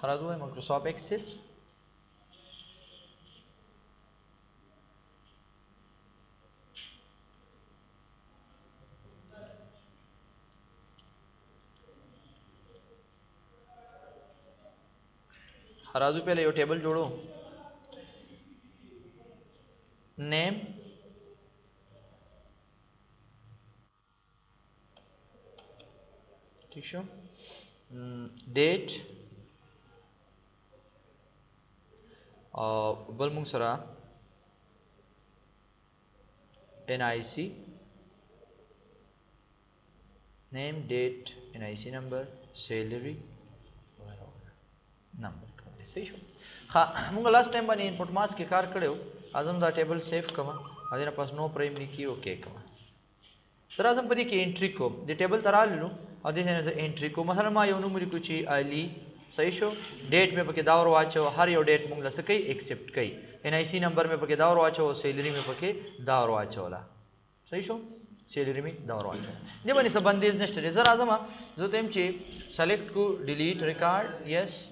خلاص هو مايكروسوفت اكسس خلاص पहले यो टेबल जोड़ो नेम ठीक शो डेट बल मुंगसरा NIC name date NIC number salary number सही शो हाँ मुंगा लास्ट टाइम बानी इनपुट मास के कार करेओ आजम दा टेबल सेव कमा अदिना पास नो प्राइमरी की ओके कमा तर आजम पदी की एंट्री को दे टेबल तरा लो अदिस ने एंट्री को मसलन मा यो नुमरी कुची अली सही शो डेट में पके दावर वाचो हर यो डेट मुंगला सकई एक्सेप्ट कई NIC नंबर में पके दावर वाचो सैलरी में पके दावर वाचोला सही शो सैलरी में दावर वाचो ने बनी सबंधीज नेक्स्ट जरा आजमा जो तेमची सेलेक्ट को delete record yes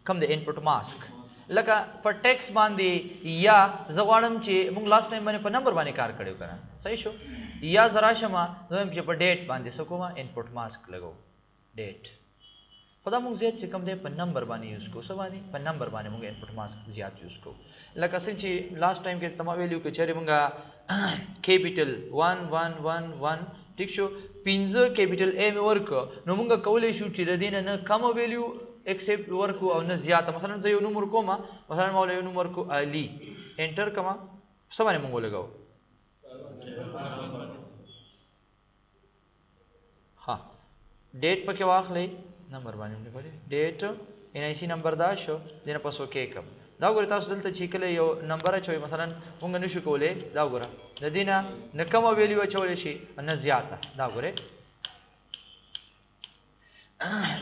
come the input mask लका पर टेक्स्ट बांधे या जवाड़म चे मुंग लास्ट टाइम मैंने पर नंबर बाने कार करें करा सही शो या जरा शमा जो हम चे पर डेट बांधे सको मा इनपुट मास्क लगो डेट पता मुंग ज़्यादा चे कम दे पर नंबर बाने यूज़ को सब बाने पर नंबर बाने मुंग इनपुट मास्क ज़्यादा यूज़ को लका सिंची लास्ट टाइम के तमाम वैल्यू के चेहरे मुंगा कैपिटल 1 ठीक शो पिंजर कैपिटल A में वर्क नो मुंगा कौले शू चिरे दिन न कम वैल्यू एक्सेप्ट वर्क को अवन ज़्यादा मसलन जो नंबर को मा मसलन मौले नंबर को अली एंटर कमा समाने मंगो लगाओ हाँ डेट पर क्या वाक ले नंबर बाने हमने पढ़े डेट NIC नंबर दाशो देना पास ओके कम दाव गुरे तास दलते चीकले यो नंबर है चोई मसलन मुंगा निशु कोले दाव गुरा नदीना नकम वैल्यू है चोले शी अन्न ज़्यादा दाव गुरे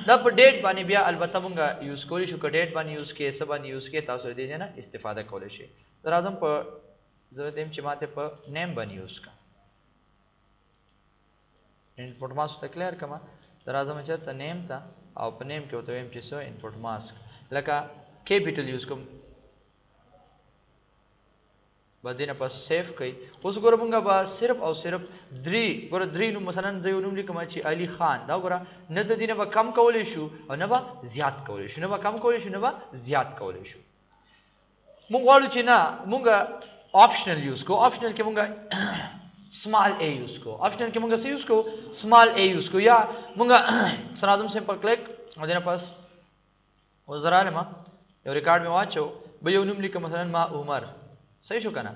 दब डेट बानी बिया अलबत्ता मुंगा यूज कोली शु डेट बानी यूज के सब बानी यूज के तासो दे जना इस्तेफादा कोले शे दराजम पर जरूरत एम चिमाते पर नेम बानी यूज का इनपुट मास्क तो क्लियर कमा दराजम में चलता नेम था और नेम के होते एम चिसो इनपुट मास्क लका कैपिटल यूज को बदिना पर सेव कई उस गोरा मुंगा बा सिर्फ और सिर्फ द्री नु मसलन जयो नु लिखमा ची अली खान दा गोरा न द दिना बा कम कवलेशु और न बा ज्यादा कवलेशु न बा कम कवलेशु न बा ज्यादा कवलेशु मुंग वालु ची ना मुंगा ऑप्शनल यूज को ऑप्शनल के मुंगा स्मॉल a यूज को ऑप्शनल के मुंगा से यूज को स्मॉल a यूज को या मुंगा सनादम सिंपल क्लिक और देना पास वो जरा ले मा यो रिकॉर्ड में वाचो बयो नु लिख मसलन मा उमर सही शो कना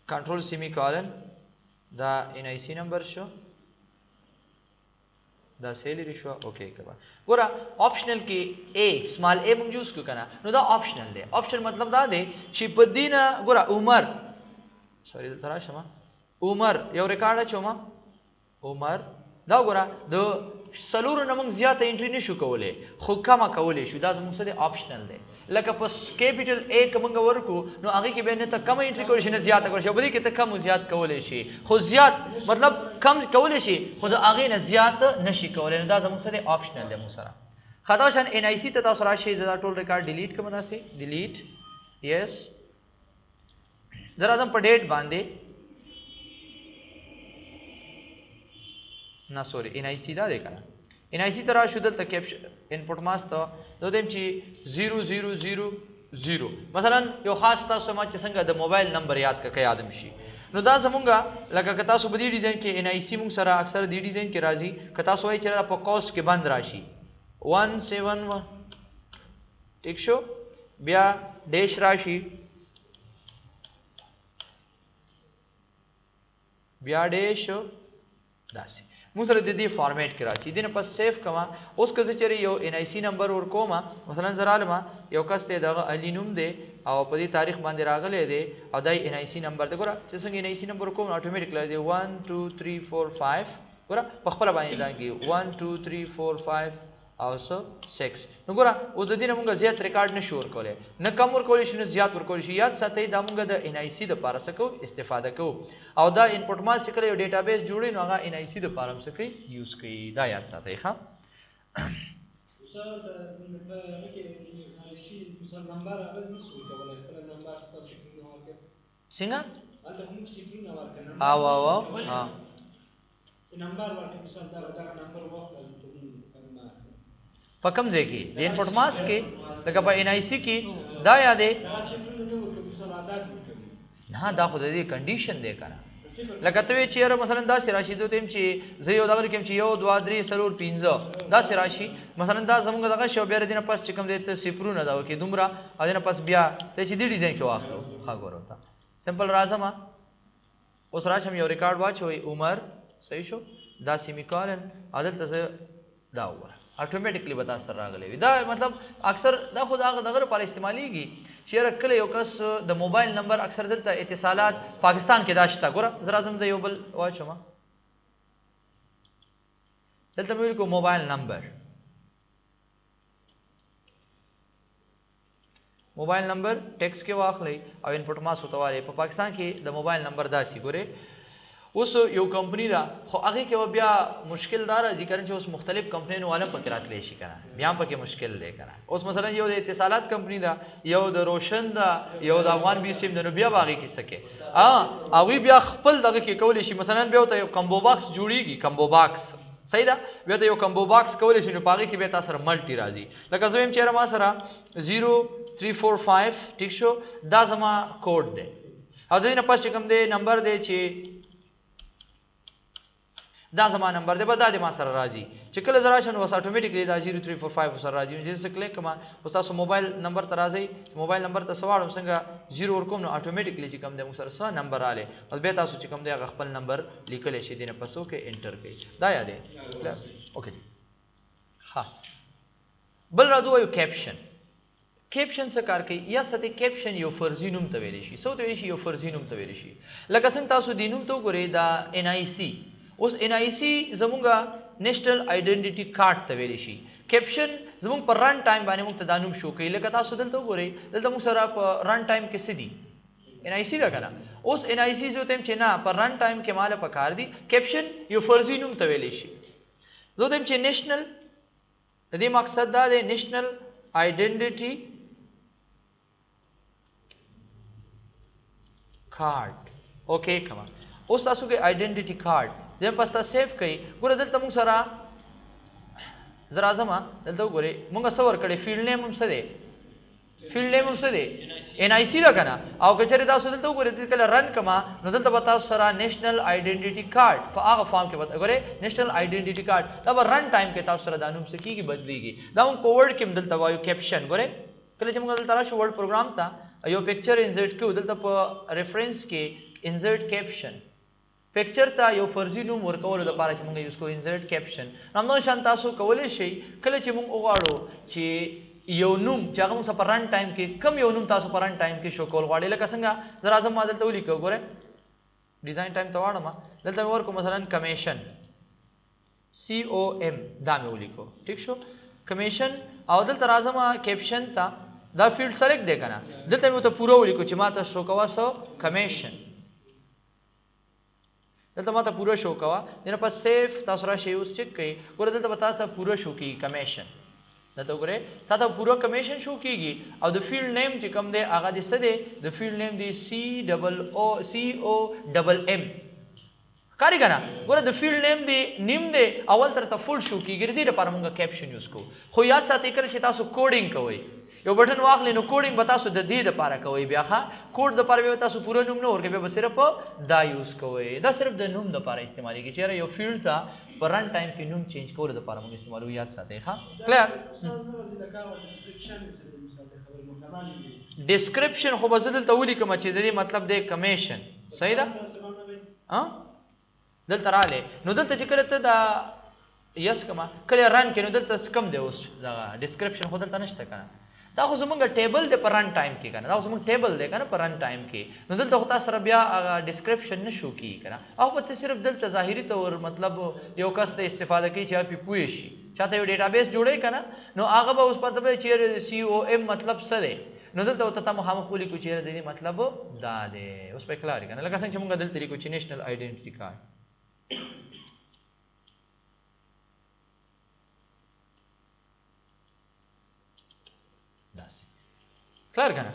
control semicolon the NIC number show the salary show okay कबा गोरा ऑप्शनल की a स्मॉल a मुंग यूज को कना नो द ऑप्शनल दे ऑप्शन मतलब दा दे शिपदीना गोरा उमर सॉरी तरा शमा उमर यो रिकॉर्ड है चोमा उमर दा गोरा दो सलूर नमंग ज्यादा एंट्री निशु कोले खुक्कामा कोले शुदा मुंग से ऑप्शनल दे लका पस कैपिटल A कमंगा वर्कु नो आगे के बेने तक कम एंट्री कोले ने ज्यादा कोले बदी के तक कम ज्यादा कोले शी खुद ज्यादा मतलब कम कोले शी खुद आगे ने ज्यादा नशी कोले दा मुंग से ऑप्शनल दे मुसरा खताशन NIC तता सराशी ज़रा टोल रिकॉर्ड डिलीट के मना से डिलीट यस जरा हम पर डेट बांधे ना सॉरी NIC दा देखा ना NIC तरह शुद्ध तक इनपुट मास तो दो देम ची 0000 मसलन यो खास ता समाज संग द मोबाइल नंबर याद का याद मिशी नो दा समूंगा लगा कता सुबदी डिजाइन के NIC मुंग सरा अक्सर दी डिजाइन के राजी कता सोई चला पकोस के बंद राशि 171 ठीक शो बिया डैश राशि बिया डैश दासी मुसर दीदी फॉर्मेट करा चीज़ ने पास सेव कमा उस कज़े चरी यो NIC नंबर और कोमा मसलन ज़राल मा यो कस्ते दागा अली नुम दे और पदी तारीख बांधे रागले दे और दाई NIC नंबर दे कोरा जैसे कि NIC नंबर को ऑटोमेटिक लगे 1 2 3 4 5 कोरा पखपला बांधे दांगी 1 2 3 4 5 او سو 6 نو ګوره اوس د دې نه مونږ زیات ریکارډ نشو ورکولای نه کم ورکولای شي نه زیات ورکولای شي یاد ساتئ دا مونږ د ان آی سی د پاره څه کوو استفاده کوو او دا انپټ ماسک کله یو ډیټابیس جوړی نو هغه ان آی سی د پاره څه کوي یوز کوي دا یاد ساتئ ښه څنګه او ها نمبر ورته مثال دا نمبر وخت په کوم ځای کې د انپټ ماسک کې لکه په ان آی سی کې دا یادې نه دا خو د دې کنډیشن دی کنه لکه ته چې یاره مثلا دا سي راشي دوی چې زه یو دغه کوم چې 1 2 3 4 5 دا سي راشي مثلا دا زموږ دغه شو بیا دینه پس چې کوم دې ته صفرونه دا وکي دومره او دینه پس بیا ته چې دې ډیزاین کې واخلو ها ګورو تا سمپل راځم اوس راشم یو ریکارډ واچوي عمر صحیح شو دا سیمیکولن عادت ته دا وره اتوماتیکلی بتا سره راغلی دا مطلب اکثر دا خود هغه دغه لپاره استعماليږي چې رکل یو کس د موبایل نمبر اکثر دلته اتصالات پاکستان کې داشته ګوره زرا اعظم د یو بل واچوم دلته مې کو موبایل نمبر ټیکس کې واخلې او انپټ ماس وتواله په پاکستان کې د موبایل نمبر داسي ګوره اوس یو کمپنی دا خو هغه کې بیا مشکل دار ذکر چې اوس مختلف کمپنیونو والا پکې راتلې شي کنه بیا پکې مشکل دی کنه اوس مثلا یو د اتصالات کمپنی دا یو د روشن دا یو د افغان بي سیم د بیا باغې کې سکے او بیا خپل دغه کې کولې شي مثلا بیا ته یو کمبو باکس جوړیږي کمبو باکس صحیح ده بیا ته یو کمبو باکس کولې شي نو باغې کې به تاسو سره ملټي راځي لکه زویم چیرې ما سره 0345 ټیک شو دا زما کوډ دی او د دې نه پس کوم دی نمبر دی چې دا زما نمبر دی به دا د ما سره راځي چې کله زرا شنو وس اتوماتیکلی دا 0345 سره راځي چې څه کلیک کما اوس تاسو موبایل نمبر ته راځي موبایل نمبر ته سوالم څنګه 0 ور کوم نو اتوماتیکلی چې کوم د مو سره سره نمبر आले او به تاسو چې کوم دی هغه خپل نمبر لیکل شي دینه پسو کې انټر کړئ دا یاد دی اوکې ها بل راځو یو کیپشن څه کار کوي یا ستې کیپشن یو فرضی نوم ته ویل شي سو ته ویل شي یو فرضی نوم ته ویل شي لکه څنګه تاسو دینوم ته ګورئ دا ان آی سی اوس ان آی سی زمونږه نېشنل آیډنټیټي کارت ته ویل شي کیپشن زمونږ پر رن ټایم باندې موږ ته دا نوم شو کوي لکه تاسو دلته وګورئ دلته موږ سره په رن ټایم کې څه دي ان آی سی دا کنه اوس ان آی سی جو تم چې نه پر رن ټایم کې مال په کار دي کیپشن یو فرضی نوم ته ویل شي زه تم چې نېشنل د دې مقصد دا دی نېشنل آیډنټیټي کارت اوکې کما اوس تاسو کې آیډنټیټي کارت زم پستا سیو کړئ ګوره دلته موږ سره زرا اعظم دلته وګورئ موږ سور کړي فیلډ نیم هم څه دی ان آی سی دا کنه او کچره تاسو دلته وګورئ چې کله رن کما نو دلته به تاسو سره نېشنل آیډنټیټي کارت په هغه فارم کې وګورئ نېشنل آیډنټیټي کارت دا به رن ټایم کې تاسو سره د نوم څه کیږي بدلیږي دا موږ په ورډ کې دلته وایو کیپشن ګوره کله چې موږ دلته راشو ورډ پروګرام ته یو پکچر انسرټ کړو دلته په ریفرنس کې انسرټ کیپشن پکچر ته یو فرضی نوم ورکول د پاره چې موږ یوز کوو انسرټ کیپشن نو شان تاسو کولای شئ کله چې موږ وغواړو چې یو نوم چې هغه موږ په رن ټایم کې کم یو نوم تاسو په رن ټایم کې شو کول غواړئ لکه څنګه زرا اعظم ما دلته ولیکو ګوره ډیزاین ټایم ته واړم دلته ورکو مثلا کمیشن COM دا مې ولیکو ٹھیک شو کمیشن او دلته راځم کیپشن ته دا فیلډ سلیکټ دی کنه دلته مې ته پوره ولیکو چې ما ته شو کوا سو کمیشن دلته ما ته پوره شو کوا دنه په سیف تاسو را شی اوس چک کړئ ګوره دلته پتا ته پوره شو کی کمیشن دلته ګوره تاسو پوره کمیشن شو کیږي او د فیلډ نیم چې کوم دی هغه د څه دی د فیلډ نیم دی COM کاری کنه ګوره د فیلډ نیم دی اول تر ته فول شو کیږي د دې لپاره موږ کیپشن یوز کوو خو یاد ساتئ کړئ چې تاسو کوډینګ کوئ یو بٹن واخلئ نو کوډینګ به تاسو د دې لپاره کوئ بیا ښه کوډ د لپاره به تاسو پوره نوم نه ورکوئ به صرف دا یوز کوئ دا صرف د نوم لپاره استعمالېږي چې یو فیلډ ته په رن ټایم کې نوم چینج کولو لپاره موږ استعمالو یاد ساتئ ښه کلیر ډسکرپشن خو به زه دلته ولیکم چې د دې مطلب دی کمیشن صحیح ده دلته راغلی نو دلته چې کله ته دا یس کما کله رن کې نو دلته کم دی اوس دغه ډسکرپشن خو دلته نشته کنه دا خو زمونږ ټیبل دی پر رن ټایم کې کنه دا خو زمونږ ټیبل دی کنه پر رن ټایم کې نو دلته خو تاسو سره بیا ډسکرپشن نشو کی کنه او په صرف دلته ظاهري تور مطلب یو کس ته استفاده کوي چې په پوي شي چاته یو ډیټابیس جوړی کنه نو هغه به اوس پته به چې سی او ام مطلب څه دی نو دلته ته مخامخ ولیکو چې د دې مطلب دا دی اوس په کلار کنه لکه څنګه چې موږ دلته لیکو چې نېشنل آیډنټیټي کارت داسې کلار کنه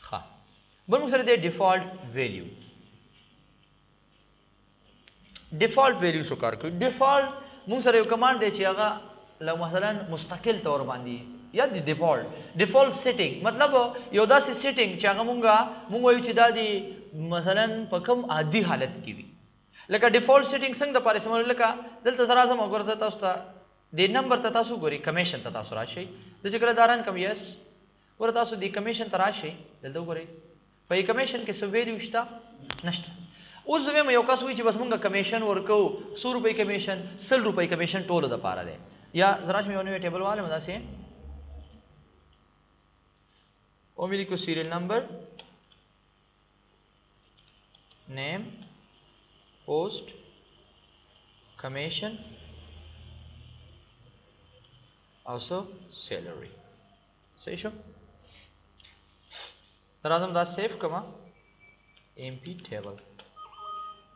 ښه بل موږ سره دی ډیفالت ویلیو ډیفالت ویلیو څه کار کوي ډیفالت موږ سره یو کمانډ دی چې هغه لو مثلا مستقل تور باندې یا دی ډیفالت سیټینګ مطلب یو داسې سیټینګ چې هغه مونږ وایو چې دا دی مثلا په کوم عادي حالت کې وي لکه ډیفالت سیټینګ څنګه د پاره سمول لکه دلته سره اعظم وګورئ تاسو ته د نمبر ته تاسو ګوري کمیشن ته تاسو راشي د چې کله داران کم یس ور تاسو د کمیشن ته راشي دلته وګورئ په کمیشن کې څه ویلیو شته نشته اوس زموږ یو کس وی چې بس مونږه کمیشن ورکو 100 روپۍ کمیشن 100 روپۍ کمیشن ټولو د پاره دی یا زراش مې ونیو ټیبل والے مدا سي او مې لیکو سیریل نمبر name post commission also salary صحیح شو درازم دا سیف کما mp table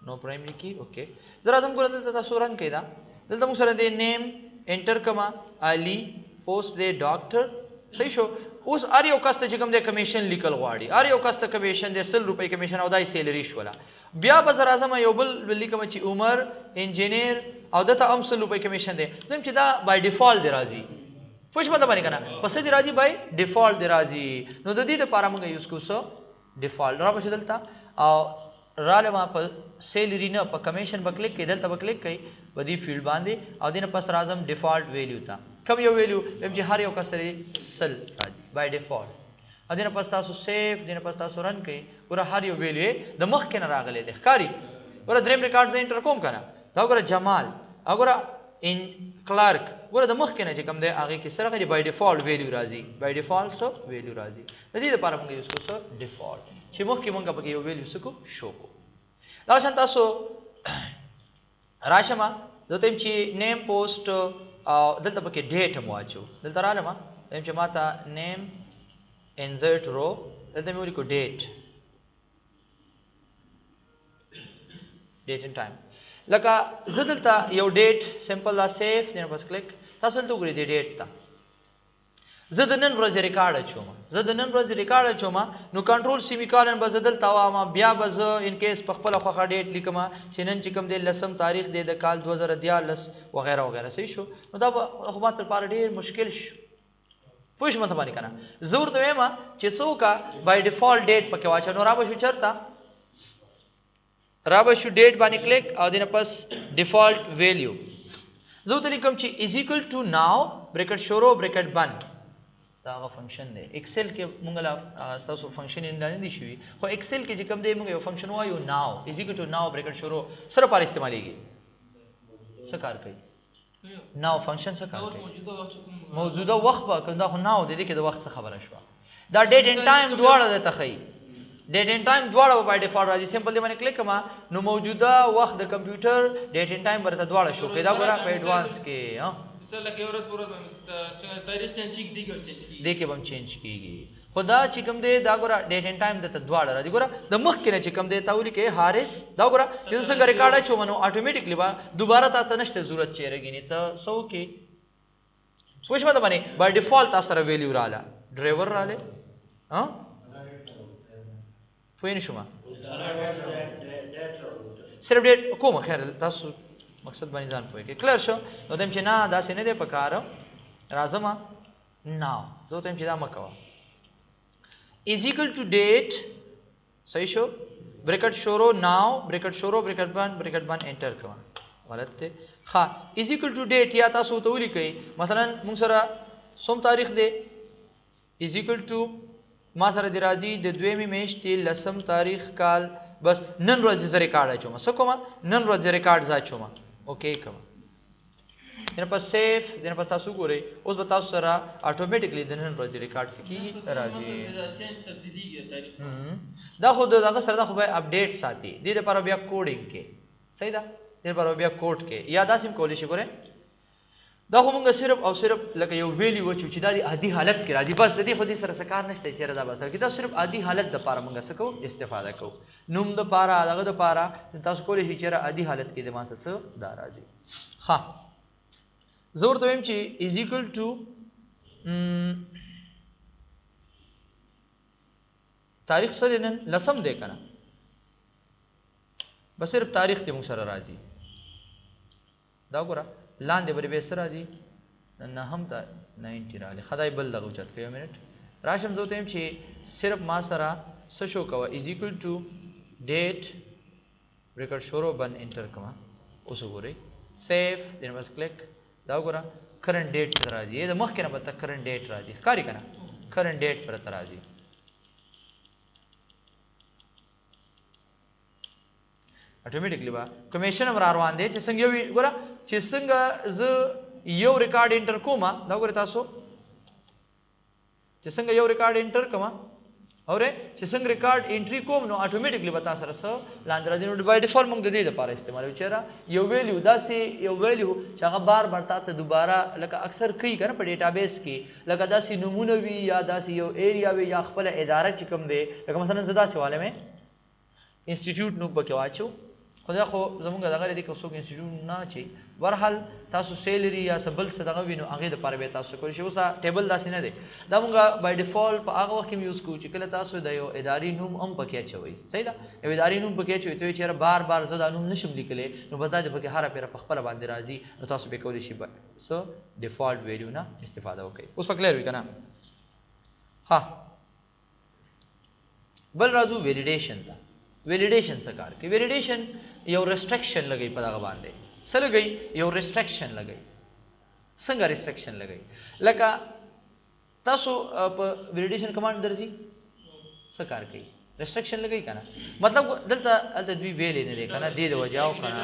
نو پرایمری کی اوکے درازم ګور دلته تاسو رن کیدا دلته موږ سره دی نیم انټر کما علي پوسټ دی ډاکټر صحیح شو اوس ار یو کس ته چې کوم د کمیشن لیکل غواړي ار یو کس ته کمیشن د 100 روپۍ کمیشن او دای سیلری شولا بیا به زر اعظم یو بل لیکم چې عمر انجینیر او دته هم 100 روپۍ کمیشن دی زم چې دا بای ډیفالت دی راځي پوښ مته باندې کنه پس دی راځي بای ډیفالت دی راځي نو د دې لپاره موږ یوز کوو ډیفالت را په دلته او راله ما په سیلری نه په کمیشن په کلیک کې دلته په کلیک کوي ودی فیلډ باندې او دینه پس راځم ډیفالت ویلیو تا کوم یو ویلیو چې هر یو کس لري سل راځي بای ډیفالت ا دینه پس تاسو سیف دینه پس تاسو رن کوي ور هر یو ویلیو د مخ کې نه راغلي د ښکاری ور دریم ریکارډ زه انټر کوم کنه دا ور جمال وګوره ان کلارک ور د مخ کې نه چې کوم دی هغه کې سره بای ډیفالت ویلیو راځي بای ډیفالت سو ویلیو راځي د دې لپاره موږ یوز کوو ډیفالت چې مخ کې موږ پکې یو ویلیو سکو شو کو دا شان تاسو راشما دته چې نیم پوسټ او دلته پکې ډیټ مو اچو دلته رااله ما دیم چې ماته نیم انسرت رو دلته مې ولیکو ډیټ ان ټایم لکه دلته یو ډیټ سمپل لا سیف دنه بس کلیک تاسو دلته وګورئ د ډیټ تا زه د نن ورځې ریکارډ اچوم نو کنټرول سیمی کالن به زدل تاوامه بیا به زه ان کیس په خپل خوخه ډیټ لیکم چې نن چې کوم د لسم تاریخ دی د کال 2014 وغیرہ وغیرہ صحیح شو نو دا خو ماته لپاره ډیر مشکل شو پوښ مته باندې کنه زور ته ما چې څوکا بای ډیفالت ډیټ پکې واچو نو را به شو چرتا را به شو ډیټ باندې کلیک او دینه پس ډیفالت ویلیو زه ته لیکم چې از ایکوال ټو ناو بریکټ شورو بریکټ بند دا غو فنکشن دی ایکسل کې مونږ لا تاسو فنکشن نه دي شوی خو ایکسل کې چې کوم دی مونږ یو فنکشن وایو ناو از ایکوال ټو ناو بریکټ شروع سره پر استعمالېږي څه کار کوي ناو فنکشن څه کار کوي موجوده وخت په کنده خو ناو د دې کې د وخت څخه خبره شوه دا ډیټ ان ټایم دواړه د تخی ډیټ ان ټایم دواړه په ډیفالت راځي سمپل دی باندې کلیک کما نو موجوده وخت د کمپیوټر ډیټ ان ټایم ورته دواړه شو کېدا ګره په ایڈوانس کې ها لکه ورځ پورې تاریخ چینج کیږي بم چینج کیږي خدا چې کوم دی دا ګوره ډیټ ان ټایم د دواړه راځي ګوره د مخ کې نه چې کوم دی تاولي کې حارس دا ګوره چې څنګه ریکارډ اچو منو اتوماتیکلی با دوباره تاسو نشته ضرورت چیرېږي ته سو کې پوښ مته باندې بای ډیفالت تاسو سره ویلیو رااله ډرایور رااله ها فوین شوما صرف ډیټ کوم خیر تاسو مقصد باندې ځان پوهیږي کلیر شو نو دیم چې نه دا څه نه دی پکاره راځم ناو زه ته چې دا مکوا is equal to date صحیح شو بریکټ شورو ناو بریکټ شورو بریکټ بند انټر کړه غلط دی ها is equal to date یا تاسو ته ولیکئ مثلا موږ سره سوم تاریخ دی is equal to ما سره دی راځي د دویمې میاشتې لسم تاریخ کال بس نن ورځ زه ریکارډ اچوم څه کوم نن ورځ ریکارډ ځاچوم اوکې کوم دنه په سیف دنه په تاسو ګورئ اوس به تاسو سره اتوماتیکلی د نن ورځ ریکارډ سکی راځي دا خو دغه سره دا خو به اپډیټ ساتي د دې لپاره بیا کوډینګ کې صحیح ده د دې لپاره بیا کوډ کې یا داسې کولی شي ګوره دا خو مونږ صرف او صرف لکه یو ویلی وچو چې دا د عادي حالت کې راځي بس د دې خو دې سره څه کار نشته چې دا بس دا صرف عادي حالت د پاره مونږ څه کوو استفاده کوو نوم د پاره دغه د پاره تاسو کولی شئ چې عادي حالت کې د ما څه دا راځي ها زه ورته وایم چې از ایکوال ټو تاریخ سره نن لسم دی کنه بس صرف تاریخ دې مونږ سره راځي دا ګوره لاندې بری به سره راځي نه هم تا 90 راځي خدای بل دغه چت کوي منټ راشم زه ته هم چې صرف ما سره څه شو کوه از ایکوال ټو ډیټ ریکارډ شروع بن انټر کما اوس وګورئ سیف دین بس کلیک دا وګوره کرنٹ ډیټ سره راځي دا مخکې نه پته کرنٹ ډیټ راځي ښکاری کنه کرنٹ ډیټ پر تر راځي اتوماتیکلی با کمیشن امر روان دي چې څنګه وي ګوره چې څنګه ز یو ریکارډ انټر کوما دا ګوره تاسو چې څنګه یو ریکارډ انټر کما اوره چې څنګه ریکارډ انټری کوم نو اتوماتیکلی به تاسو سره لاندې راځي نو بای ډیفالت موږ د دې لپاره استعمالوي چې یو ویلیو داسې یو ویلیو چې هغه بار بار تاسو دوباره لکه اکثر کوي کنه په ډیټابیس کې لکه داسې نمونه وي یا داسې یو ایریا وي یا خپل اداره چې کوم دی لکه مثلا زدا سواله مې انسټیټیوټ نو پکې واچو خدای خو زمونږ دغه دې کې څوک انسټیټیوټ نه چي ورحال تاسو سیلری یا سبل څه دغه وینو هغه د پاره به تاسو کولی شئ اوسه ټیبل داسې نه دی دا مونږ بای ډیفالت په هغه وخت کې یوز کوو چې کله تاسو د یو اداري نوم هم پکې اچوي صحیح ده یو اداري نوم پکې اچوي ته چې بار بار زدا نوم نشم لیکلې نو بس دا پکې هر پیر په خپل باندې راځي نو تاسو به کولی شئ سو ډیفالت ویلیو نه استفاده وکړئ اوس په کلیر وی کنه ها بل راځو ویلیډیشن ته ویلیډیشن څه کار کوي ویلیډیشن یو ریسټریکشن لګي په هغه باندې څه لګي یو ریسټریکشن لګي څنګه ریسټریکشن لګي لکه تاسو په ویلیډیشن کمانډ درځي څه کار کوي ریسټریکشن لګي کنه مطلب دلته دوی ویلې نه دی کنه دې د وجاو کنه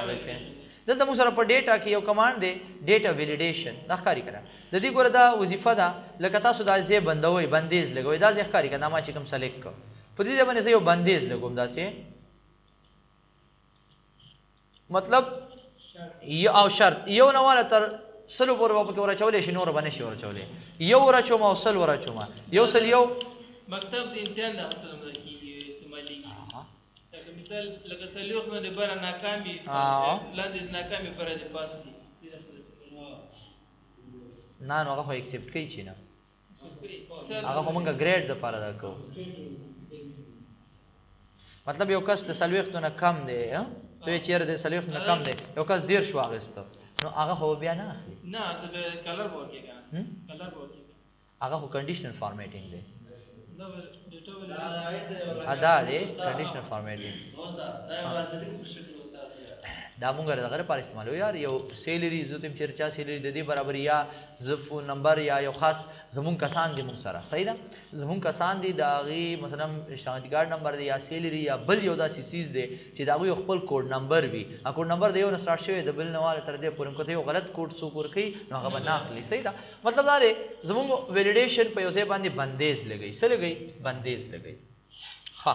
دلته موږ سره په ډیټا کې یو کمانډ دی ډیټا ویلیډیشن دا ښکاری کړه د دې ګوره دا وظیفه ده لکه تاسو دا ځای بندوي بندیز لګوي دا ځای ښکاری کړه ما چې کوم سلیکټ کو په دې باندې یو بندیز لګوم دا څه مطلب یو او شرط یو نواله تر سلو پورې په ور چولې شي نور باندې شي ور چولې یو ور چوم او سل ور چوم یو سل یو مکتب د امتحان د مطلب کې استعمالي لکه مثال لکه سلوخ نه بر ناکامي لاندې ناکامي پر دې پاس دي نه نو هغه ایکسپټ کوي چې نه هغه موږ ګریډ د پاره دا کوو مطلب یو کس د سلوخ نه کم دی ته چیرې د سلیف نه کم دی یو کس دیر شو اغسته نو هغه خو بیا نه اخلي نه د کلر ورکی کنه کلر ورکی هغه خو کنډیشنل فارمیټینګ دی دا ډیټا ول ادا دی کنډیشنل فارمیټینګ دا مونږ دغه لپاره استعمالو یار یو سیلری زوتم چرچا سیلری د دې برابر یا زفو نمبر یا یو خاص زمون کسان دي مونږ سره صحیح ده زمون کسان دي داغي مثلا شناختی کارت نمبر دی یا سیلری یا بل یو داسې چیز دی چې داغه یو خپل کوډ نمبر وي ا کوډ نمبر دی یو نه سٹارټ شوی د بل نواله تر دې پورم کوته یو غلط کوډ سو کور کوي نو هغه نه اخلي صحیح ده مطلب دا دی زمون ویلیډیشن په یو ځای باندې بندیز لګي څه لګي بندیز لګي ها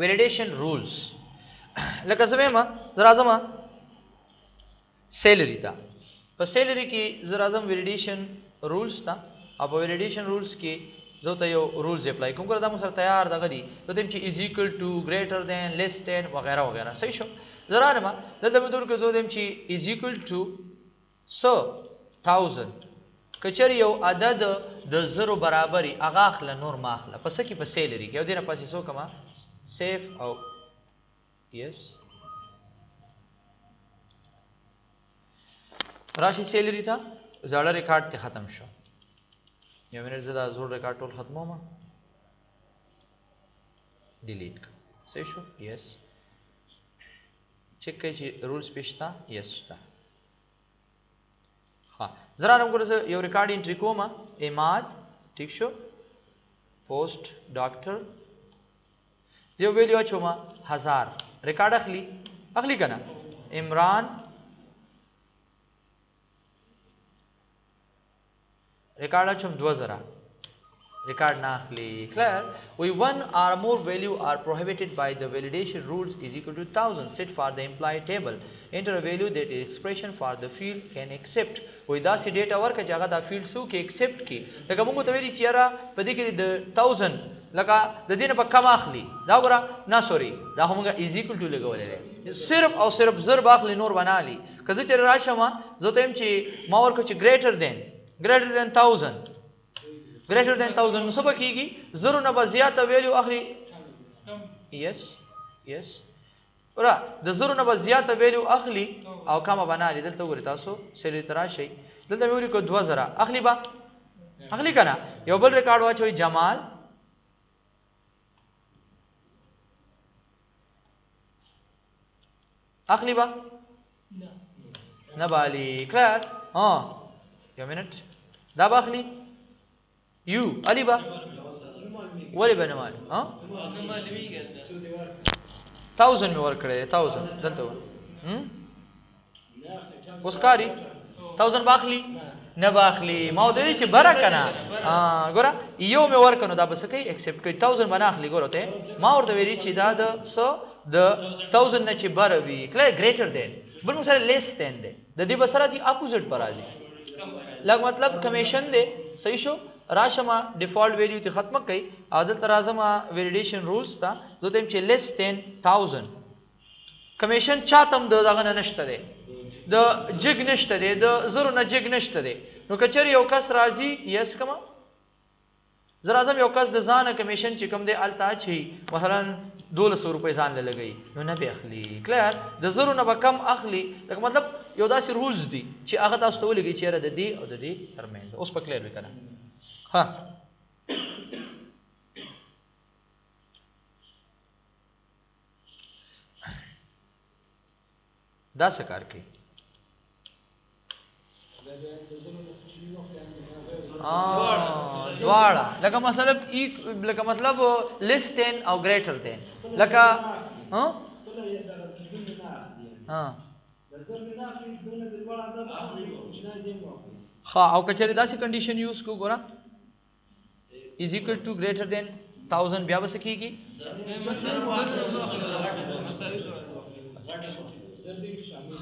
ویلیډیشن رولز لکه زما زرازم سیلری تا په سیلری کې زرازم ویلیډیشن رولز تا او په ویلیډیشن رولز کې زه ته یو رولز اپلای کوم ګره دا موږ سره تیار دغه دي ته تم چې از ایکوال ټو ګریټر دین لیس دین وغیرہ وغیرہ صحیح شو زرا ما دلته به تور کې زه تم چې از ایکوال ټو 1000 کچری یو عدد د زرو برابرۍ هغه اخله نور ما اخله پس کې په سیلری کې یو دینه پاسې سو کما سیف او یس راشي سیلری تا زړه ریکارډ ته ختم شو یو منټ زدا زوړ ریکارډ ټول ختمو ما ډیلیټ صحیح شو یس چیک کړئ چې رولز پېښتا یس تا ها زرا نن ګورځ یو ریکارډ انټری کوم ایماد ٹھیک شو پوسټ ډاکټر یو ویډیو چوما 1000 ریکارډ اخلي کنه عمران ریکارډ چوم 2000 record nakhli. Clear? We one or more value are prohibited by the validation rules is equal to 1000 set for the implied table. Enter a value that is expression for the field can accept. We da si data work jaga da field su ke accept ki. Laka mungu taweli chiara padi ke the 1000 laka the dina pa kam akhli. Da gora na sorry. Da humunga is equal to lagawale. Sirf aw sirf zirb akhli nur banali. Kazi tere rashama zotem chi ma work chi greater than 1000. Greater than 1000 nu saba kigi zero na ba ziyata value akhli. Yes ora the zero na ba ziyata value akhli aw kama banali dalta gori taso seli tarashi dalta value ko 2000 akhli ba akhli kana yo bal record wa choi Jamal akhli ba na bali clear yo minute da ba akhli you ali ba wali ba namal 1000 में वर्क करे 1000 दलतो उसकारी 1000 बाखली न बाखली माउ दे ची बरा कना गोरा यो में वर्क कनो दा बस कई एक्सेप्ट कई 1000 बना खली गोरो ते माउ दे वेरी ची दा द सो द 1000 न ची बर वी क्लियर ग्रेटर देन बट मुसले लेस देन दे द दी बसरा जी अपोजिट पर आ जी लग मतलब कमीशन दे सही शो राशमा डिफॉल्ट वैल्यू ते खत्म कई आदल तराजमा वैलिडेशन रूल्स था जो तेम चे लेस देन 1000 कमीशन चातम द दागन नष्ट दे द जिग नष्ट दे द जरू न जिग नष्ट दे नो कचरी यो कस राजी यस कमा जरा आजम यो कस द जान कमीशन ची कम दे अलता छी मसलन 200 रुपए जान ले गई नो न बे अखली क्लियर द जरू न बकम अखली लक मतलब यो दास रूल्स दी ची आगत अस्तोली की चेहरा द दी और द दी दरमियान उस पर क्लियर करना हाँ दस आकार की द्वारा लका मतलब लेस देन और ग्रेटर देन लका हाँ और कचरे दासी कंडीशन यूज को गोरा is equal to greater than 1000 ब्याह सकी की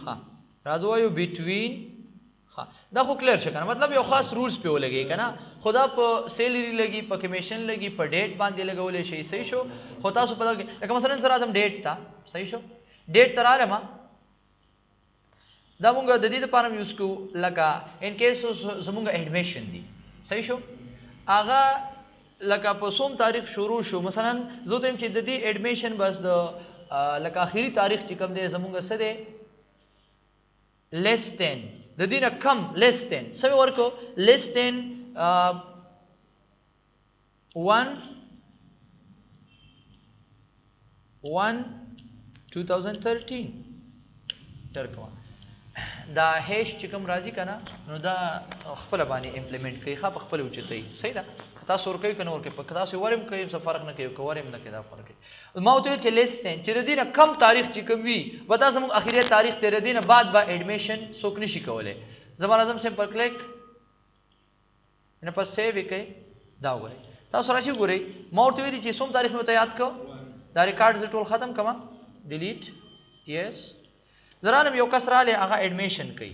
हाँ राजवा यो between हाँ देखो क्लियर शक्ल मतलब यो खास रूल्स पे हो लगे क्या ना खुदा पर सैलरी लगी पर कमीशन लगी पर डेट बांध लगे बोले सही शो होता सो पता लेकिन मसलन सर आजम डेट था सही शो डेट तरा रे माँ दामुंगा ददी द पारम यूज को लगा इन केस जमुंगा एडमिशन दी सही शो आगा लका पसोम तारीख शुरू शो मसलन जो तेम ची ददी एडमिशन बस द लका आखिरी तारीख चिकम दे जमुंगा सदे लेस देन ददी न कम लेस देन सभी वर्को लेस देन 1/2013 टर्कमा दा हेश चिकम राजी कना नो दा खपल बानी इंप्लीमेंट कई खा खपल उचितई सही दा ता सोर कई कनो के पकता से वरम कई सब फर्क न कई वरम न के दा फर्क माउते चलेस तेन चिर दिन कम तारीख चिकम वी बता सम आखिरी तारीख तेरे दिन बाद बा एडमिशन सोकनी शिकवले जमान आजम से पर क्लिक इन पर सेव कई दाव गरे ता सोराशी गुरे माउते वी ची सोम तारीख में तो याद को दा रिकॉर्ड से टोल खत्म कमा डिलीट यस जरा ने यो कसरा ले आगा एडमिशन कई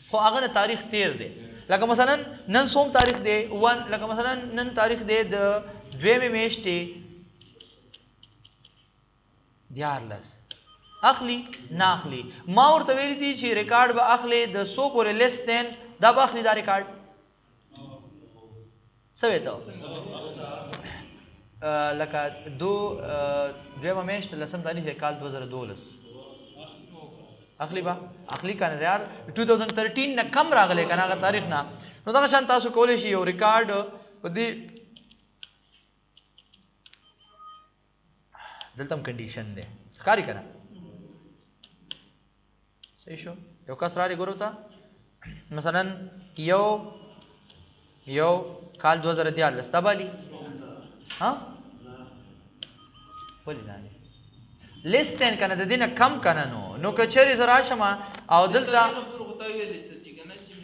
हो आगा ने तारीख तेर दे लगा मसलन नन सोम तारीख दे वन लगा मसलन नन तारीख दे द द्वे में मेष्टे दियारलस अखली नाखली माउर तवेली दी ची रिकॉर्ड बा अखले द सो पोरे लेस देन दा अखली दा रिकॉर्ड सवे तो लगा दो द्वे में मेष्टे लसम तारीख काल 2012 अखली का यार 2013 न कम रागले कना का तारीख ना नो दा शान तासु कोले शी यो रिकॉर्ड बदी दलतम कंडीशन दे कारी कना सही शो यो कसरारी गुरुता मसलन यो काल 2013 तबाली हां बोली ना लेस देन कना द दिन कम कना नो कचरी जरा शमा او दلتا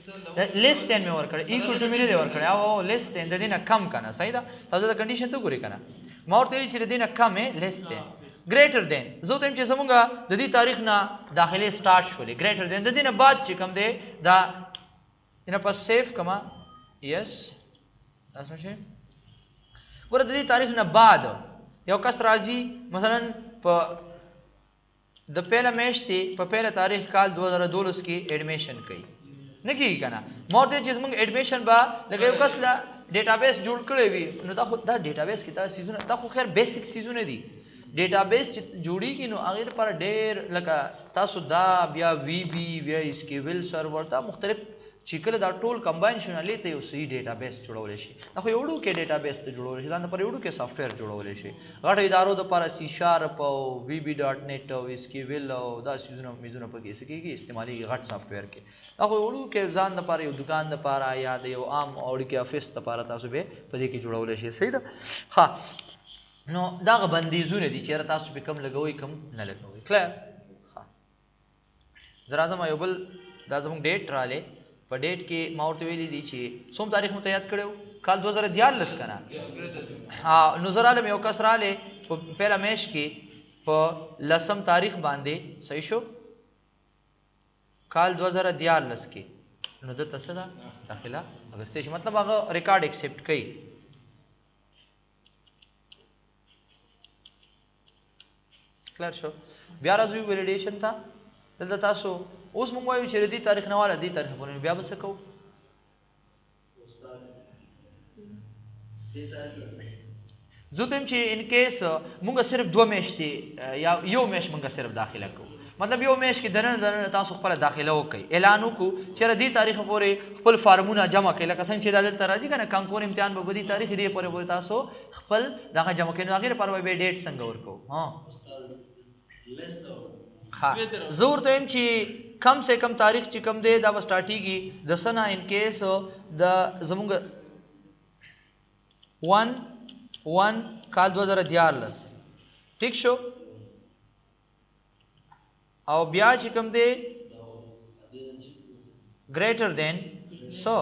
لیس دین مې ورکړ ایکوال ټو مې نه دی ورکړ او لیس دین د دې نه کم کنه صحیح ده تاسو دا کنډیشن ته ګورئ کنه ما ورته ویل چې د دې نه کم ہے لیس دین ګریټر دین زه ته چې زمونږه د دې تاریخ نه داخلي سٹارټ شولې ګریټر دین د دې نه بعد چې کم دی دا نه پس سیف کما یس تاسو شي ګوره د دې تاریخ نه بعد یو کس راځي مثلا په د پهله میاشتې په پهله تاریخ کال 2012 کې اډمیشن کوي نه کیږي کنه مورته چې موږ اډمیشن با لکه یو کس لا ډیټابیس جوړ کړی وي نو دا خو دا ډیټابیس کې دا سیزونه دا خو خیر بیسیک سیزونه دي ډیټابیس چې جوړیږي نو هغه لپاره ډېر لکه تاسو دا بیا وی بي بیا اسکیول سرور دا مختلف چې کله دا ټول کمباین شونلې ته یو صحیح ډیټابیس جوړول شي دا خو یوړو کې ډیټابیس ته جوړول شي دا پر یوړو کې سافټویر جوړول شي غټ ادارو د لپاره سی شارپ او وی بي ډاټ نت او اسکیول او دا سیزونه میزونه پکې سکیږي استعمالي غټ سافټویر کې دا خو یوړو کې ځان د لپاره یو دکان د لپاره یا د یو عام اوړي کې افیس لپاره تاسو به پدې کې جوړول شي صحیح ده ها نو دا بندیزونه دي چې تاسو په کم لګوي کم نه لګوي کلیر ها درازم یو بل دا زموږ ډیټ رااله په ډیټ کې ما ورته ویلي دي چې څوم تاریخ مو ته یاد کړو کال 2014 کنه ها نو زرا له یو کس رااله په پهلا میش کې په لسم تاریخ باندې صحیح شو کال 2014 کې نو د تاسو داخله اگستې مطلب هغه ریکارډ ایکسپټ کړي کلر شو بیا راځي ویلیډیشن ته دلته تاسو اوس موږ وایو چې دې تاریخ نه والا دې تاریخ پورې بیا به څه کوو زه ته چې ان کیس موږ صرف 2 میاشتې یا یو میاشت موږ صرف داخله کوو مطلب یو میاشت کې دنه تاسو خپل داخله وکړئ اعلان وکړو چې دې تاریخ پورې خپل فارمونه جمع کړئ لکه څنګه چې دلته راځي کنه کانکور امتحان به دې تاریخ دې پورې تاسو خپل دغه جمع کړئ هغه لپاره به ډیټ څنګه ورکو ها زور ته هم چې کم سے کم تاریخ چې کم دی دا به سٹارټیږي د سنه ان کیس د زموږ 1 کال 2014 ٹھیک شو او بیا چې کم دی greater than so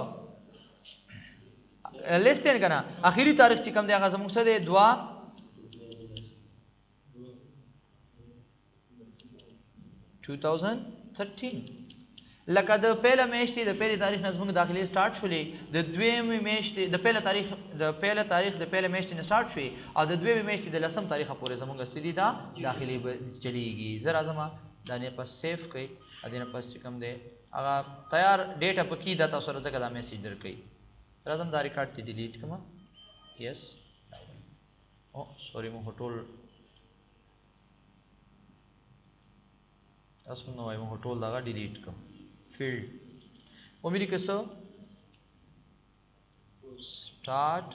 less than کنه اخیری تاریخ چې کم دی هغه زموږ سره دی 2 2013 لکه د پهله میاشتې د پهله تاریخ نه زموږ داخلي سٹارټ شولې د دویمې میاشتې د پهله تاریخ د پهله میاشتې نه سٹارټ شوې او د دویمې میاشتې د لسم تاریخ پورې زموږ سړي دا داخلي چلیږي زرا زما دا نه پس سیف کړئ ا دې نه پس کوم دی هغه تیار ډیټا پکې دا تاسو سره دا میسج درکې راځم دا ریکارډ ته ډیلیټ کما یس او سوري مو ټول تاسو نو وایم ټول دا ډیلیټ کوم فیلډ و مې لیکسو start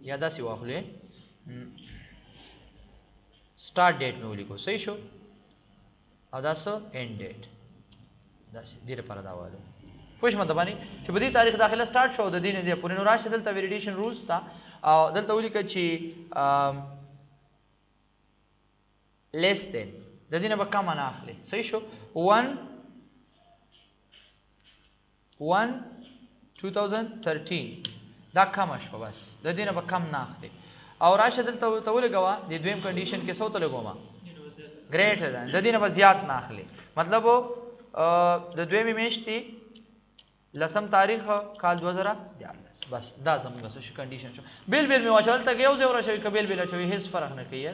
یا دا سی واخلې start date مې ولیکو صحیح شو او دا سو end date دا دې لپاره دا وایو پوښ مته باندې چې په دې تاریخ داخله start شو د دې نه پورې نو راشه دلته ویلیډیشن رولز تا او دلته ولیکل چې less than د دې نه به کم نه اخلي صحیح شو 1/2013 دا کم شو بس د دې نه به کم نه اخلي او راشه دلته ولګوا د دویم کنډیشن کې څه ته لګوما ګریټر دان د دې نه به زیات نه اخلي مطلب د دویمې میاشتې لسم تاریخ کال 2014 بس دا زموږ څه کنډیشن شو بیل می واچول ته یو ځای ورشي کبل بیل شوی هیڅ فرق نه کوي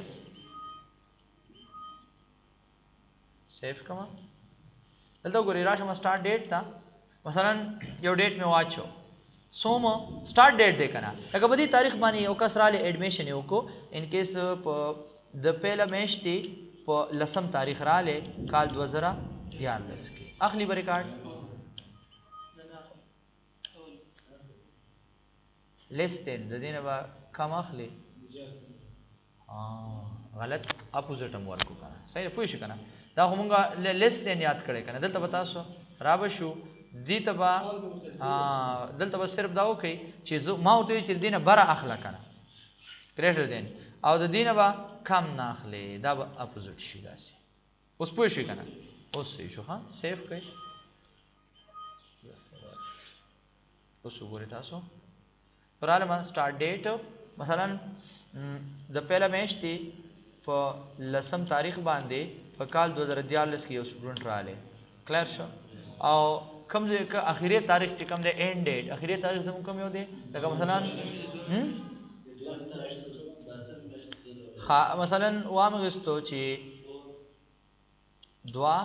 سیف کما دلته ګوري راشه ما سٹارټ ډیټ تا مثلا یو ډیټ می واچو سوم سٹارټ ډیټ دی کنه لکه په دې تاریخ باندې یو کس را لې اډمیشن یو کو ان کیس د پهله میاشتې په لسم تاریخ را لې کال 2014 کې اخلي ریکارډ لیسټن د دې نه با کم اخلي غلط اپوزیټ هم ورکو کنه صحیح پوه شو کنه دا همغه لیسټن یاد کړئ کنه دلته به تاسو را بشو دې تبا دلته به صرف دا وکي چې ما وته چې دینه بره اخلا کنه ګریټر دین او د دینه با کم نه اخلي دا به اپوزیټ شي داسي اوس پوه شئ کنه اوس صحیح شو ها سیف کړئ اوس وګورئ تاسو پرالما سٹارټ ډیټ مثلا د پهلا میاشت دی په لسم تاریخ باندې په کال 2014 کې یو سټوډنټ رااله کلیر شو او کوم ځای کې اخیری تاریخ چې کوم دی اینڈ ډیټ اخیری تاریخ زموږ کوم یو دی لکه مثلا مثلا وامغستو چې دوا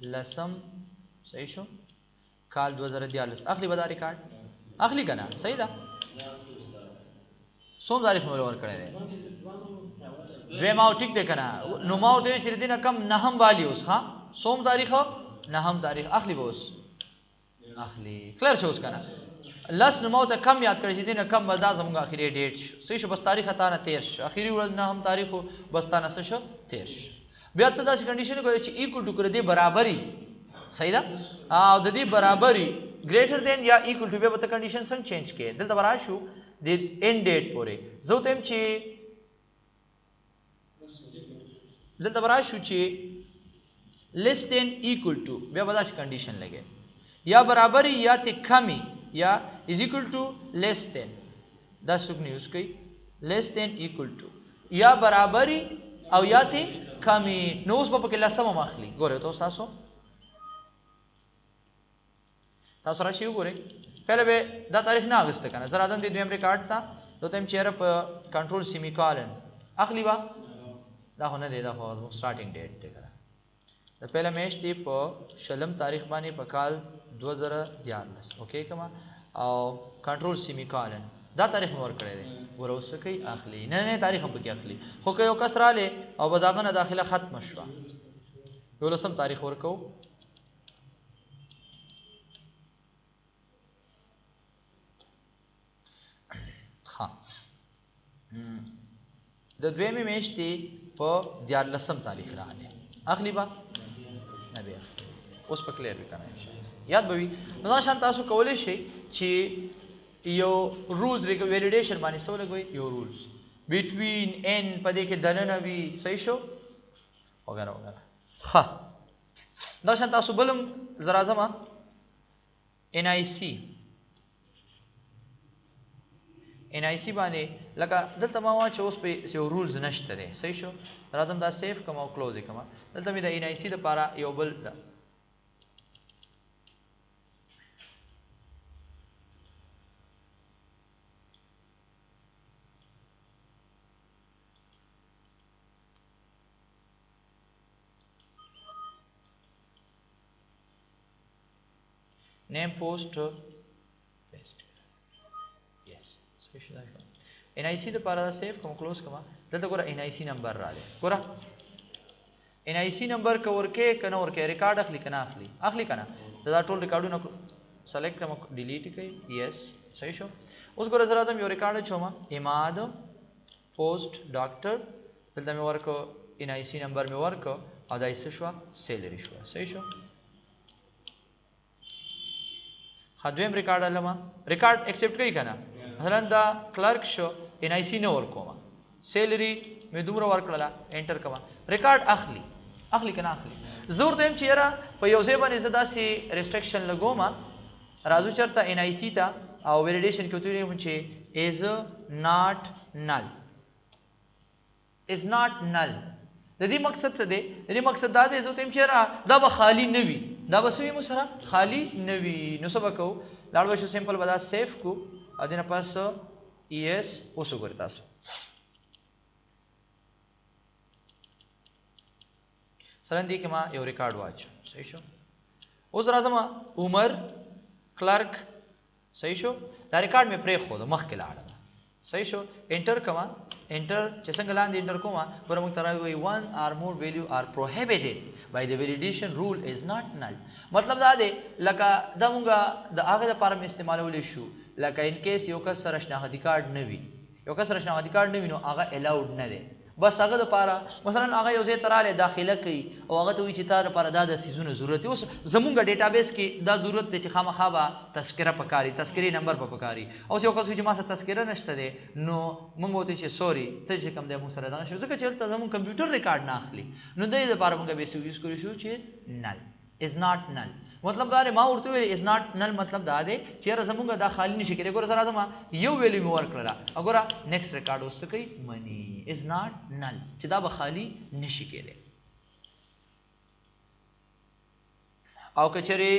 لسم صحیح شو کال 2014 اخلي به دا ریکارډ اخلي کنه صحیح ده سوم تاریخ مې ور کړی دی دویماو ټیک دی کنه نو ماو ته چې دینه کم نهم والی اوس ها سوم تاریخ نهم تاریخ اخلي به اوس اخلي کلیر شو اوس کنه لس نو ماو ته کم یاد کړی چې دینه کم به دا زموږ اخیری ډیټ شو صحیح شو بس تاریخ تا نه 13 شو اخیری ورځ نهم تاریخ بس تا نه شو 13 بیا ته داسې کنډیشن کوي چې ایکوال ټو کړ دې برابرۍ صحیح ده او د دې برابرۍ greater than یا equal to بیا به کنډیشن څنګه چینج کړي دلته برابر شو د end date پورې زه ته چې دلته برابر شو چې less than equal to بیا به دا کنډیشن لګي یا برابرۍ یا ته کمی یا is equal to less than دا څوک نه یوز کوي less than equal to یا برابرۍ او یا ته کمی نو اوس په کې لاسمه مخلي ګوره تاسو راشي وګورئ پهله به دا تاریخ نه اغسته کنه زه راځم د دویم ریکارډ ته دوتم چیرې په کنټرول سیمی کالن اخلي با دا خو نه دی دا خو سٹارټینګ ډیټ دی کنه د پهله میاشت دی په شلم تاریخ باندې په کال 2014 اوکې کما او کنټرول سیمی کالن دا تاریخ مور کړی دی ورسره کوي اخلي نه تاریخ هم پکې اخلي خو که یو کس رااله او بداغه داخله ختم شو یو لسم تاریخ ورکو ها د دویمه میاشتې په 14 تاریخ رااله اخلي با نه بیا اوس په کلیر وکړئ یاد به وي نو شان تاسو کولای شئ چې یو رولز ویلیډیشن باندې څه ولګوي یو رولز بټوین ان پدې کې دننه وی صحیح شو وغیرہ وغیرہ ها دا شان تاسو بلم زرا زما ان آی سی باندې لکه دلته ما وا چې اوس په یو رولز نشته دی صحیح شو راځم دا سیف کوم او کلوز کوم دلته مې د ان آی سی لپاره یو بل name post paste yes so should I nic the para save come close kama data gora nic number rale gora nic number ka worke kana worke record akhli kana da tool record na select kama delete kai yes sahi sho us gora zara dam yo record choma imad post doctor data me work nic number me work ada is shwa salary shwa sahi sho دویم ریکارډ علما ریکارډ ایکسپټ کوي کنه مثلا دا کلرک شو ان آی سی نو ورکوما سیلری مې دومره ورکړه انټر کما ریکارډ اخلي کنه اخلي زور ته چیرې په یو ځای باندې زدا سي ریسټریکشن لګوما راځو چرته ان آی سی تا او ویلیډیشن کوي چې از ناٹ نل از ناٹ نل د دې مقصد څه دی د دې مقصد دا دی زه ته چیرې دا به خالی نه وي دا بسوی مو سره خالی نوی نو سبا کو لاړ وشو سمپل ودا سیف کو ادینه پاس ایس اوسو ګر تاسو سرن دی کما یو ریکارډ واچ صحیح شو اوس راځم عمر کلرک صحیح شو دا ریکارډ مې پرې خو د مخ کې لاړ صحیح شو انټر کما انټر چې څنګه لاندې انټر کوما پر موږ ترای وي one or more value are prohibited by the validation rule is not null مطلب دا دی لکه دا موږ د هغه لپاره استعمالول شو لکه ان کیس یو کس سره شناختی کارت نه وي نو هغه الاود نه دی بس هغه لپاره مثلا هغه یو ځای تراله داخله کوي او هغه ته وی چې تار لپاره دا د سيزونو ضرورت اوس زمونږ ډیټابیس کې دا ضرورت دی چې خامخا به تذکره پکاري تذکری نمبر په پکاري او یو کس چې ما سره تذکره نشته دی نو موږ وته چې سوري ته چې کوم دی موږ سره دا شو ځکه چې تل زموږ کمپیوټر ریکارډ نه اخلي نو د دې لپاره موږ به یوز کوو چې null is not null مطلب دا ما ورته ویل is not null مطلب دا دی چې زمونږ دا خالی نشي کېږي ګوره سره زما یو ویلیو مې ورکړه وګوره نیکسټ ریکارډ اوس کوي money is not null چې دا به خالی نشي کېږي او کچره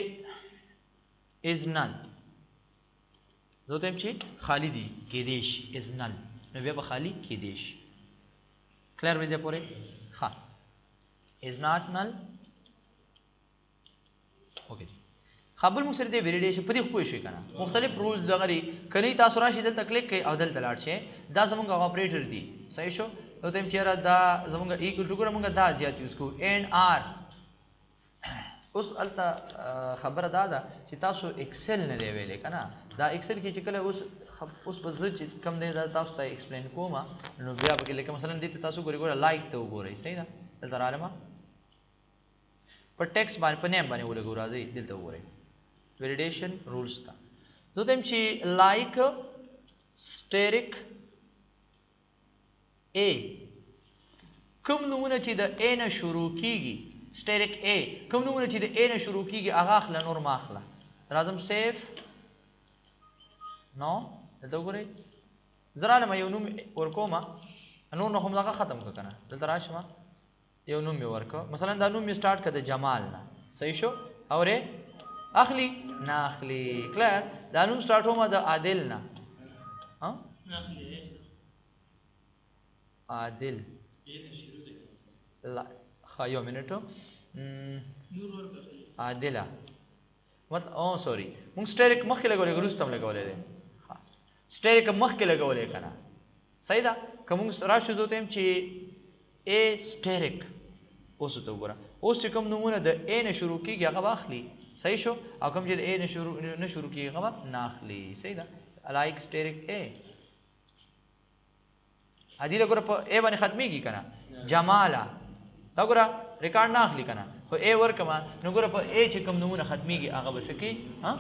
is null زه ته چې خالی دی کېدې شي is null نو بیا به خالی کېدې شي کلیر وې ده پوره ها is not null اوکې خبر مو سره د ویلیډیشن په دې خو شي کنه مختلف رولز دغری کني تاسو راشي دلته کلیک کوي او دلته لاړ شي دا زمونږ اپریټر دی صحیح شو نو ته چیرې دا زمونږ ایکوال ټو ګره مونږ دا زیات یوز کو ان ار اوس الته خبره دا ده چې تاسو ایکسل نه دی ویلې کنه دا ایکسل کې چې کله اوس په ځل چې کم دی دا تاسو ته ایکسپلین کوم نو بیا به لیکه مثلا دې تاسو ګورئ لایک ته وګورئ صحیح ده دلته راځم په ټیکست باندې په نیم باندې ولګو راځي دلته وګورئ validation rules ta so them chi like steric a کوم نمونه چې د a نه شروع کیږي steric a کوم نمونه چې د a نه شروع کیږي هغه اخله نور ما اخله راځم سیف نو دلته وګورئ زراله ما یو نوم ورکوما نور نو هم هغه ختم کنه دلته راشم یو نوم می ورکو مثلا دا نوم می سٹارټ کړه جمال نه صحیح شو اوره اخلي ناخلي کلیر دا نوم سٹارټ هومه د عادل نه ها عادل لا خایو منټو عادله مت او سوري مونږ سټریک مخکې لګولې ګروستم لګولې دي سټریک مخکې لګولې کنه صحیح ده کوم راشو دوتم چې ا سټریک اوس ته وګوره اوس کوم نمونه د ا نه شروع کیږي هغه واخلي صحیح شو او کوم چې د ا نه شروع کیږي هغه ناخلي صحیح ده لایک سټریک ا ادي له ګره په ا باندې ختميږي کنه جمالا دا ګره ریکارډ ناخلي کنه خو ا ورکما نو ګره په ا چې کوم نمونه ختميږي هغه وسکی ها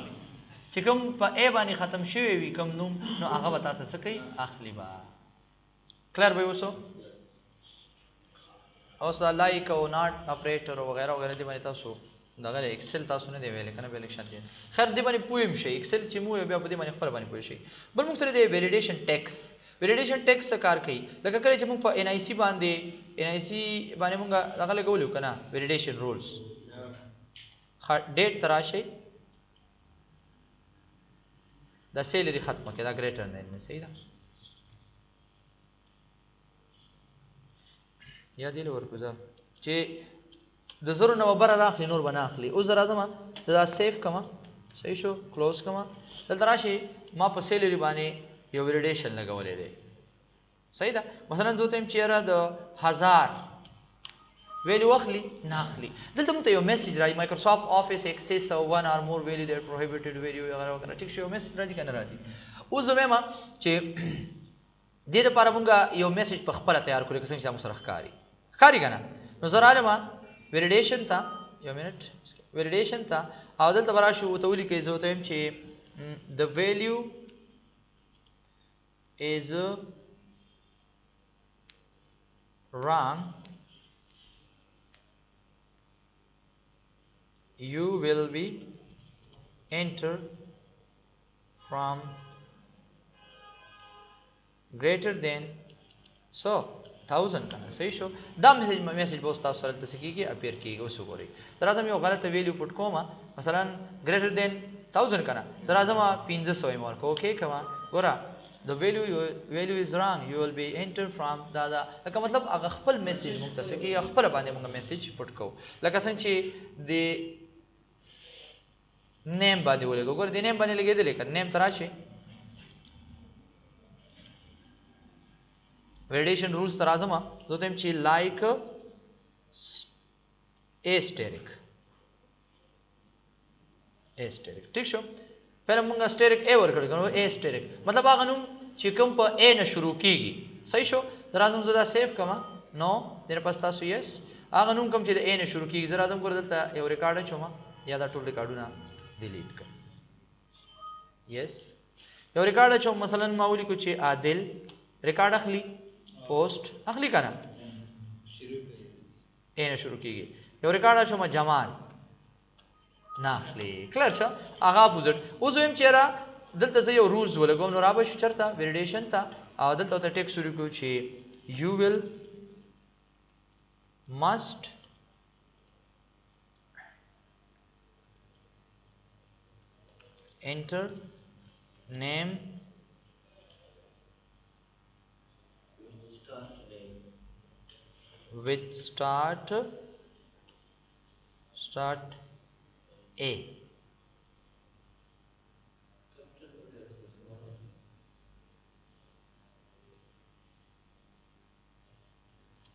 چې کوم په ا باندې ختم شوی وي کوم نوم نو هغه وتا څه کوي اخلي با کلیر به وسو او لایک او ناٹ اپریټر وغیرہ وغیرہ دی باندې تاسو دغه ایکسل تاسو نه دی ویل کنه به الیکشن دی خیر دی باندې پویم شي ایکسل چې مو بیا په دې باندې خبر باندې پوي شي بل موږ سره دی ویلیډیشن ټیکس کار کوي لکه کله چې موږ په ان آی سی باندې موږ دغه لګولو کنه ویلیډیشن رولز ډیټ تراشي دا سیلری ختمه کړه دا ګریټر نه صحیح ده یا دی ورکوزه چې د زرو نو بره راخلی نور بنا اخلي او زرا زما دا سیف کما صحیح شو کلوز کما دلته راشي ما په سیلری باندې یو ویلیډیشن لګولې دی صحیح ده مثلا دوته چې را د 1000 ویلیو اخلي نه اخلي دلته مته یو میسج راځي مایکروسافټ افیس ایکسس او ون اور مور ویلیو دیٹ پروهیبټډ ویلیو وغیرہ ټیک شو میسج راځي کنه راځي او زما چې دې لپاره مونږ یو میسج په خپل تیار کړو که څنګه موږ سره ښکاری کنه نو زراله ما ویلیډیشن تا یو منټ ویلیډیشن تا او دلته برا شو ته ولي کې زه ته هم چې the value is wrong you will be enter from greater than so 1000 کنه صحیح شو دا میسج به تاسو سره تاسو کیږي اپیر کیږي اوس وګورئ درازم یو غلطه ویلیو پټ کومه مثلا greater than 1000 کنه درازم 1500 یې مارک اوکې کما ګورا the value is wrong you will be enter from دا لکه مطلب هغه خپل میسج موږ تاسو کې خپل باندې موږ میسج پټ کوو لکه څنګه چې د نیم باندې ولګو ګور د نیم باندې لګیدل کړه نیم تراشي validation rules ترازما دوتم چې like asterisk ٹھیک شو پہله موږ asterisk a ور کړو asterisk مطلب هغه نوم چې کوم په a نه شروع کیږي صحیح شو زرازم زدا سیف کما نو دیر پس تاسو یس هغه نوم کوم چې د ا نه شروع کیږي زرازم کور دلته یو ریکارډ چوما یا دا ټول ریکارډونه ډیلیټ کړ یس یو ریکارډ چوم مثلا ماولی کو چې عادل ریکارډ اخلي پوسٹ اخلي کنه ا نه شروع کیږي یو ریکارډ چوم جمال نه اخلي کلر شه هغه بوزټ اوس ویم چیرې دلته زه یو رولز ولګوم نو رابه چرته ویلیډیشن ته او دلته ته ټیکس ورکو چې you will must enter name with start A.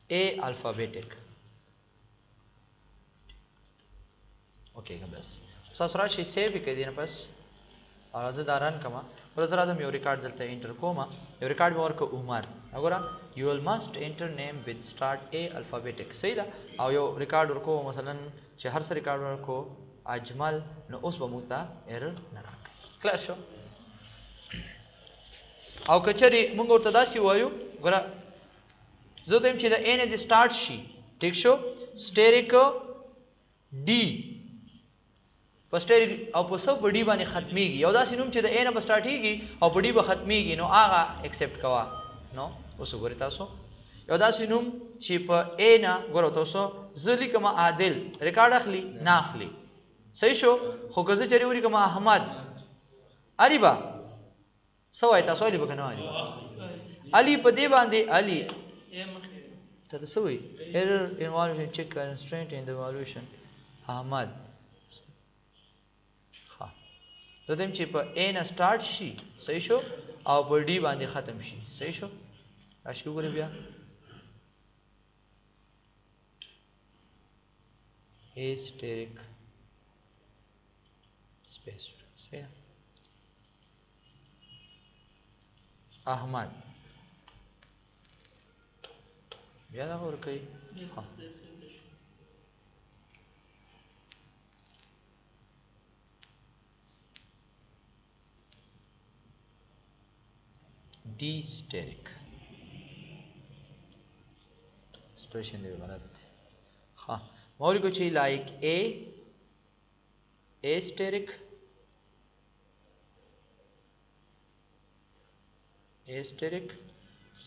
A alphabetic. Okay, بس ساسرا شي سیو کړئ نه بس او زه دا رن کما ور زه راځم یو ریکارډ دلته انټر کوم یو ریکارډ به ورکو عمر وګوره you will must enter name with start A alphabetic صحیح ده او یو ریکارډ ورکو مثلا چې هر څه ریکارډ ورکو اجمل نو اوس به موږ ته ایرر نه راکړي کلا شو او کچري موږ ورته داسې وایو ګوره زه ته چې دا A نه د سٹارټ شي ٹھیک شو سټریک डी پسټریک او په سب ډی باندې ختميږي یو داسې نوم چې د A نه په سٹارټيږي او په ډی به ختميږي نو هغه ایکسپټ کوا نو اوس ګورئ تاسو یو داسې نوم چې په A نه ګورئ تاسو زلی کما عادل ریکارډ اخلي نه اخلي صحیح شو خو که زه چری وری کما احمد اریبا سوای تاسو علی بکنه علی په دې باندې علی ته څه وی error evaluation check constraint in the evaluation احمد ها زدم چې په A نه سٹارټ شي صحیح شو او په D باندې ختم شي صحیح شو راشي وګورئ بیا asterisk space صحیح احمد بیا دا ور کوي D-steric expression دی غلط ها موري کو چی لایک A asterisk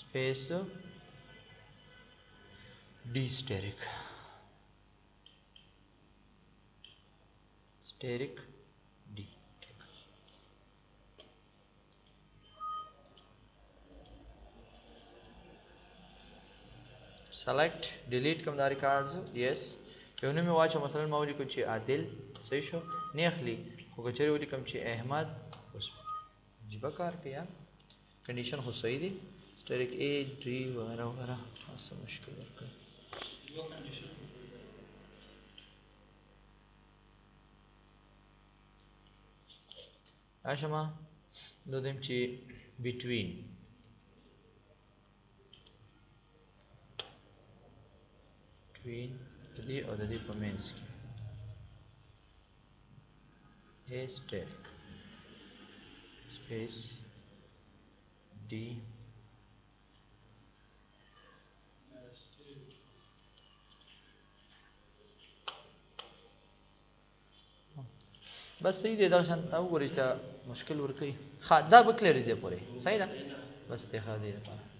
space D-steric D select delete کوم دا ریکارډز yes یو نوم واچو مثلا ما ولیکم چې عادل صحیح شو نه اخلي خو کچری ولیکم چې احمد اوس جيبه کار کیا کنډیشن خو صحیح دی سټریک A D وغیرہ وغیرہ څه مشکل ورکړي اشما دودم چې between د دې او د دې په منځ کې asterisk space D بس صحیح دی دا شان تاسو ګورئ چې مشکل ورکړي دا به کلیر دی پوره صحیح ده بس ته خاطر